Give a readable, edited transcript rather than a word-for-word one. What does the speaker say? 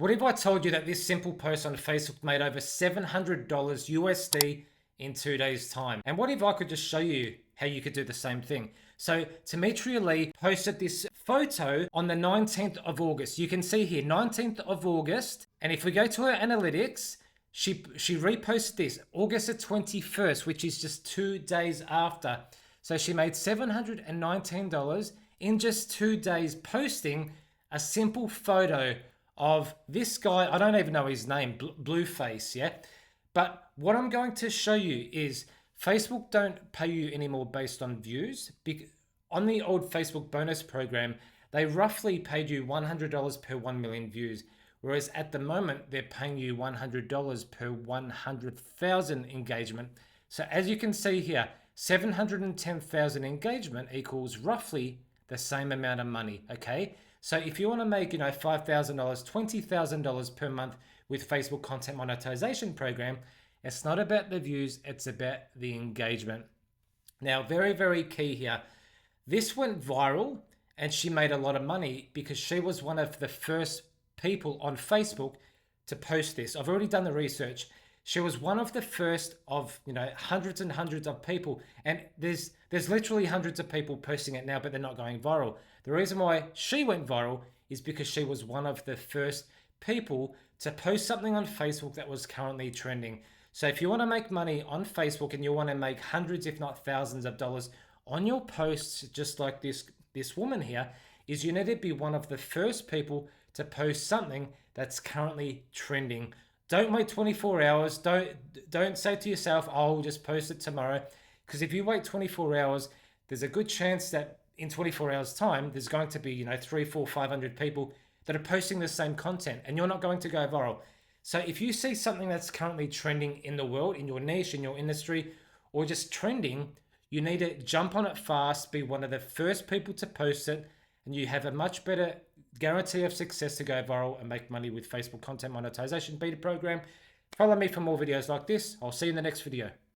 What if I told you that this simple post on Facebook made over $700 USD in 2 days' time? And what if I could just show you how you could do the same thing? So Demetria Lee posted this photo on the 19th of August. You can see here, 19th of August. And if we go to her analytics, she reposted this August the 21st, which is just 2 days after. So she made $719 in just 2 days posting a simple photo of this guy. I don't even know his name, Blueface, yeah? But what I'm going to show you is Facebook don't pay you anymore based on views. On the old Facebook bonus program, they roughly paid you $100 per 1 million views. Whereas at the moment, they're paying you $100 per 100,000 engagement. So as you can see here, 710,000 engagement equals roughly the same amount of money, okay? So if you want to make, $5,000, $20,000 per month with Facebook content monetization program, it's not about the views, it's about the engagement. Now, very, very key here. This went viral and she made a lot of money because she was one of the first people on Facebook to post this. I've already done the research. She was one of the first of, hundreds and hundreds of people. And there's literally hundreds of people posting it now, but they're not going viral. The reason why she went viral is because she was one of the first people to post something on Facebook that was currently trending. So if you want to make money on Facebook and you want to make hundreds, if not thousands of dollars on your posts, just like this woman here, is you need to be one of the first people to post something that's currently trending. Don't wait 24 hours. Don't say to yourself, oh, I'll just post it tomorrow. Because if you wait 24 hours, there's a good chance that in 24 hours time, there's going to be, 3, 4, 500 people that are posting the same content and you're not going to go viral. So if you see something that's currently trending in the world, in your niche, in your industry, or just trending, you need to jump on it fast, be one of the first people to post it, and you have a much better guarantee of success to go viral and make money with Facebook content monetization beta program. Follow me for more videos like this. I'll see you in the next video.